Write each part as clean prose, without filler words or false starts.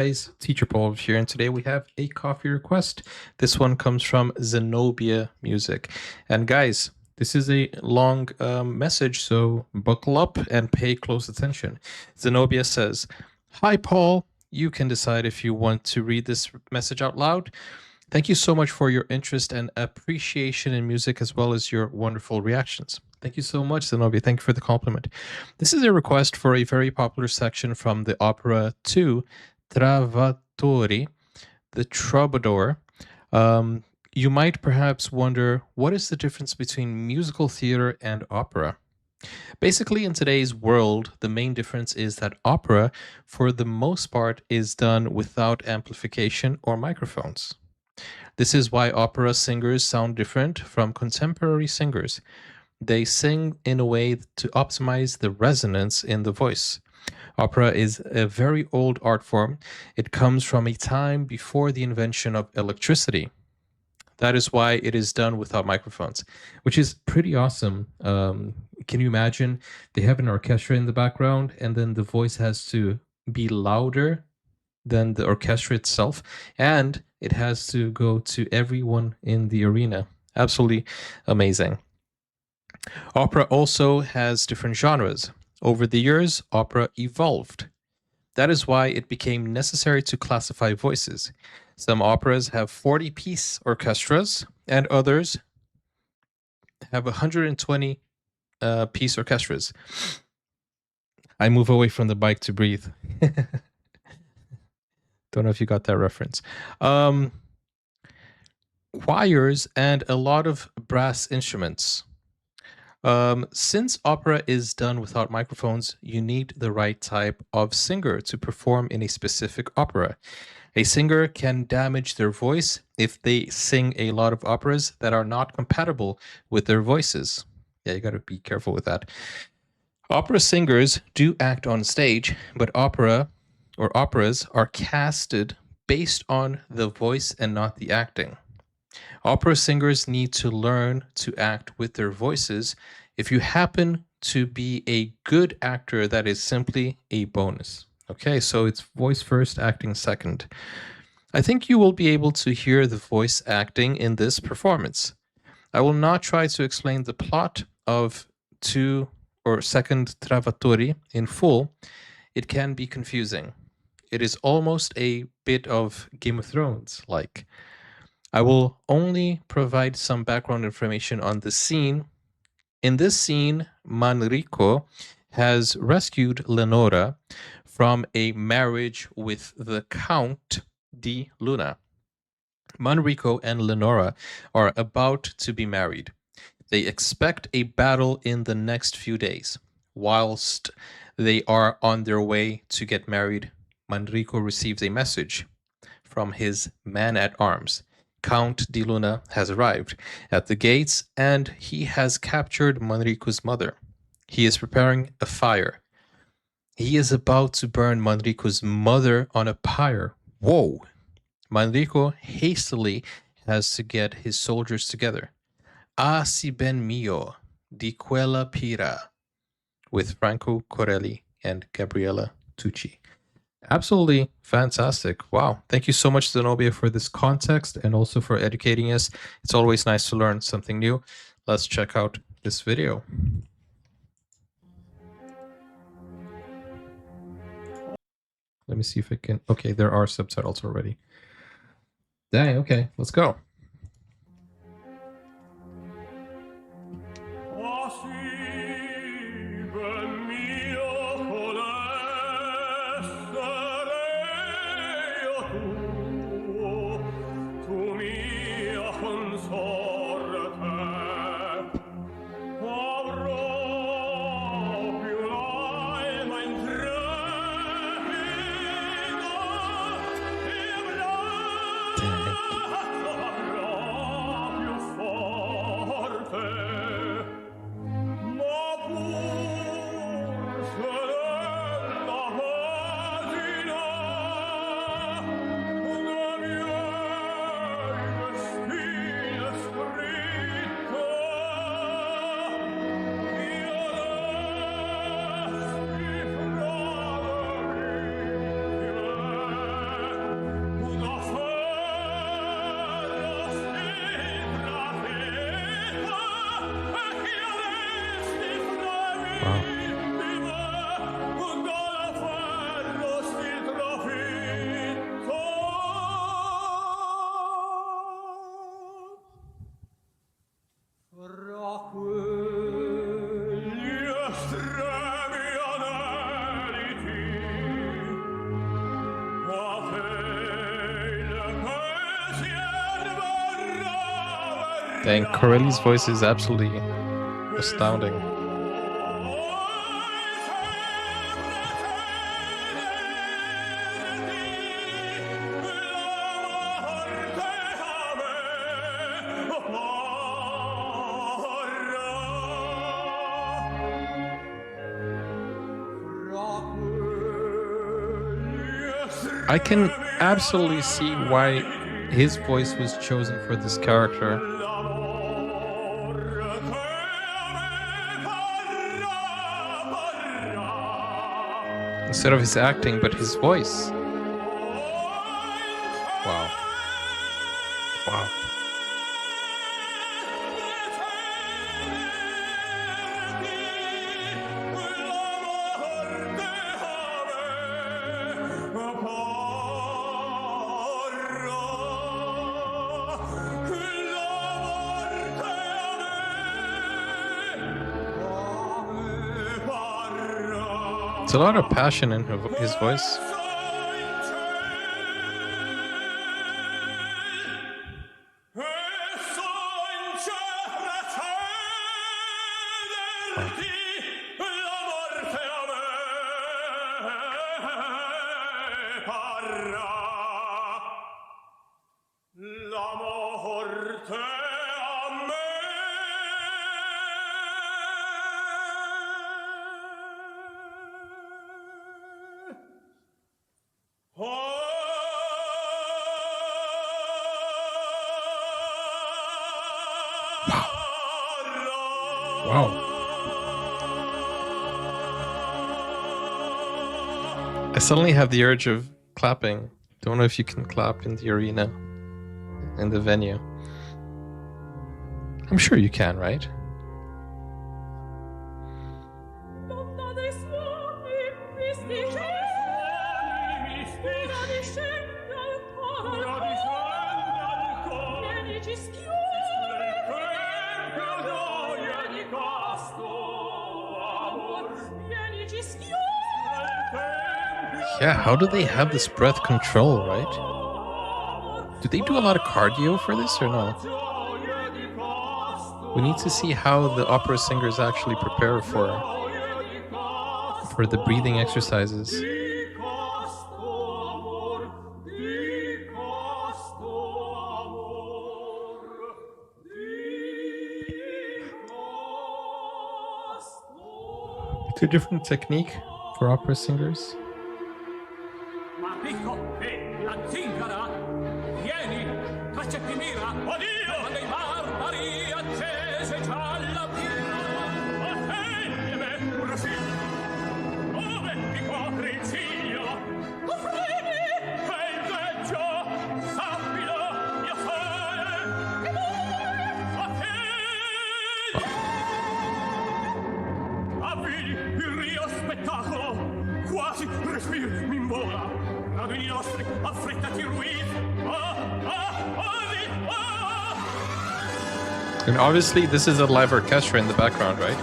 Guys, Teacher Paul here, and today we have a coffee request. This one comes from Zenobia Music. And guys, this is a long message, so buckle up and pay close attention. Zenobia says, "Hi, Paul. You can decide if you want to read this message out loud. Thank you so much for your interest and appreciation in music, as well as your wonderful reactions." Thank you so much, Zenobia. Thank you for the compliment. This is a request for a very popular section from the opera 2, Trovatore, the Troubadour. You might perhaps wonder, what is the difference between musical theater and opera? Basically, in today's world, the main difference is that opera, for the most part, is done without amplification or microphones. This is why opera singers sound different from contemporary singers. They sing in a way to optimize the resonance in the voice. Opera is a very old art form. It comes from a time before the invention of electricity. That is why it is done without microphones, which is pretty awesome. Can you imagine? They have an orchestra in the background, and then the voice has to be louder than the orchestra itself, and it has to go to everyone in the arena. Absolutely amazing. Opera also has different genres. Over the years, opera evolved. That is why it became necessary to classify voices. Some operas have 40-piece orchestras, and others have 120-piece orchestras. I move away from the mic to breathe. Don't know if you got that reference. Choirs and a lot of brass instruments. Since opera is done without microphones, you need the right type of singer to perform in a specific opera. A singer can damage their voice if they sing a lot of operas that are not compatible with their voices. Yeah, you got to be careful with that. Opera singers do act on stage, but operas are casted based on the voice and not the acting. Opera singers need to learn to act with their voices. If you happen to be a good actor, that is simply a bonus. Okay, so it's voice first, acting second. I think you will be able to hear the voice acting in this performance. I will not try to explain the plot of second Trovatore in full. It can be confusing. It is almost a bit of Game of Thrones like. I will only provide some background information on the scene. In this scene, Manrico has rescued Leonora from a marriage with the Count di Luna. Manrico and Leonora are about to be married. They expect a battle in the next few days. Whilst they are on their way to get married, Manrico receives a message from his man-at-arms. Count di Luna has arrived at the gates, and he has captured Manrico's mother. He is preparing a fire. He is about to burn Manrico's mother on a pyre. Whoa! Manrico hastily has to get his soldiers together. Ah, si ben mio, di Quella Pira, with Franco Corelli and Gabriella Tucci. Absolutely fantastic. Wow. Thank you so much, Zenobia, for this context and also for educating us. It's always nice to learn something new. Let's check out this video. Let me see if I can. Okay, there are subtitles already. Dang, okay, let's go. Dang, Corelli's voice is absolutely astounding. I can absolutely see why his voice was chosen for this character. Instead of his acting, but his voice. Wow. Wow. There's a lot of passion in his voice. Wow. I suddenly have the urge of clapping. Don't know if you can clap in the arena, in the venue. I'm sure you can, right? Yeah, how do they have this breath control, right? Do they do a lot of cardio for this or no? We need to see how the opera singers actually prepare for the breathing exercises. It's a different technique for opera singers. And obviously this is a live orchestra in the background, right?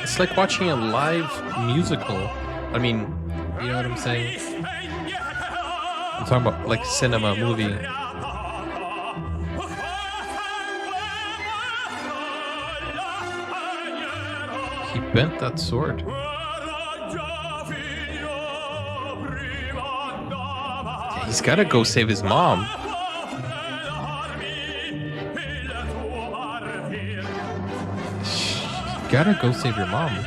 It's like watching a live musical. I mean, you know what I'm saying? I'm talking about like cinema, movie. He bent that sword. Yeah, he's gotta go save his mom. You gotta go save your mom.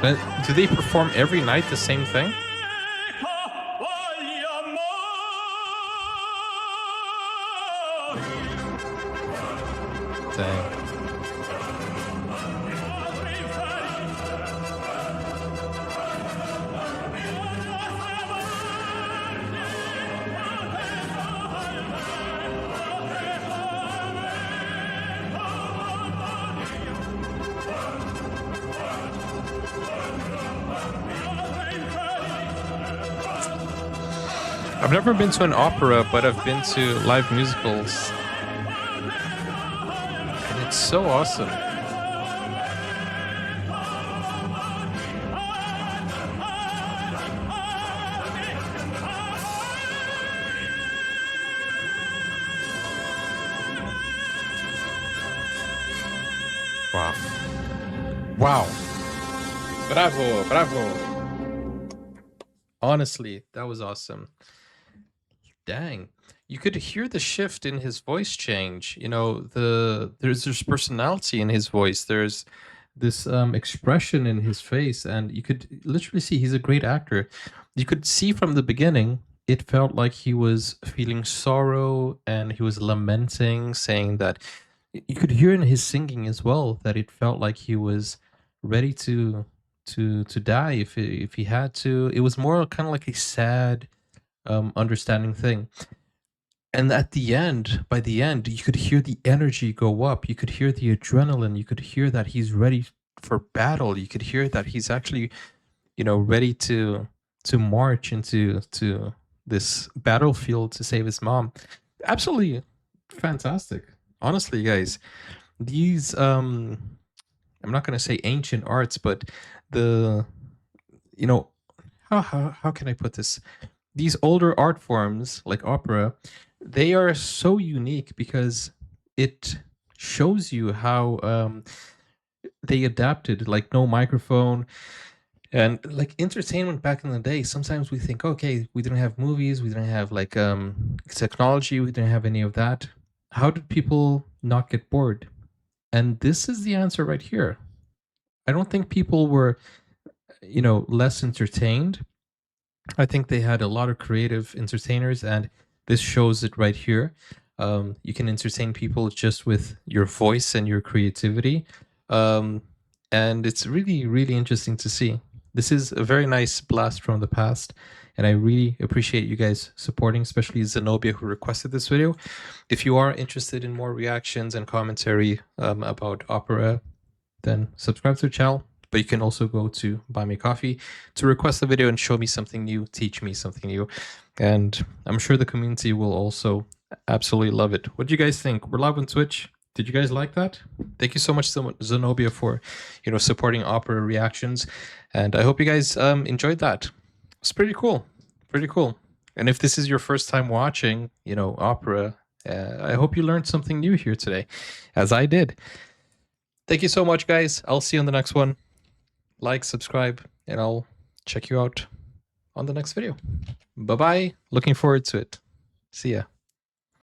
But do they perform every night the same thing? Dang. I've never been to an opera, but I've been to live musicals, and it's so awesome. Wow. Wow. Bravo, bravo. Honestly, that was awesome. Dang. You could hear the shift in his voice change. You know, there's personality in his voice. There's this expression in his face, and you could literally see he's a great actor. You could see from the beginning it felt like he was feeling sorrow and he was lamenting, saying that you could hear in his singing as well that it felt like he was ready to die if he had to. It was more kind of like a sad understanding thing. And at the end, by the end, you could hear the energy go up. You could hear the adrenaline. You could hear that he's ready for battle. You could hear that he's actually, ready to march into this battlefield to save his mom. Absolutely fantastic. Honestly, guys, these I'm not going to say ancient arts, but the how can I put this? These older art forms like opera, they are so unique because it shows you how they adapted, like no microphone and like entertainment back in the day. Sometimes we think, okay, we didn't have movies, we didn't have like technology, we didn't have any of that. How did people not get bored? And this is the answer right here. I don't think people were, less entertained. I think they had a lot of creative entertainers, and this shows it right here. You can entertain people just with your voice and your creativity. And it's really, really interesting to see. This is a very nice blast from the past, and I really appreciate you guys supporting, especially Zenobia, who requested this video. If you are interested in more reactions and commentary about opera, then subscribe to the channel. But you can also go to Buy Me Coffee to request a video and show me something new, teach me something new. And I'm sure the community will also absolutely love it. What do you guys think? We're live on Twitch. Did you guys like that? Thank you so much, Zenobia, for supporting opera reactions. And I hope you guys enjoyed that. It's pretty cool. Pretty cool. And if this is your first time watching, opera, I hope you learned something new here today, as I did. Thank you so much, guys. I'll see you on the next one. Like, subscribe, and I'll check you out on the next video. Bye-bye. Looking forward to it. See ya.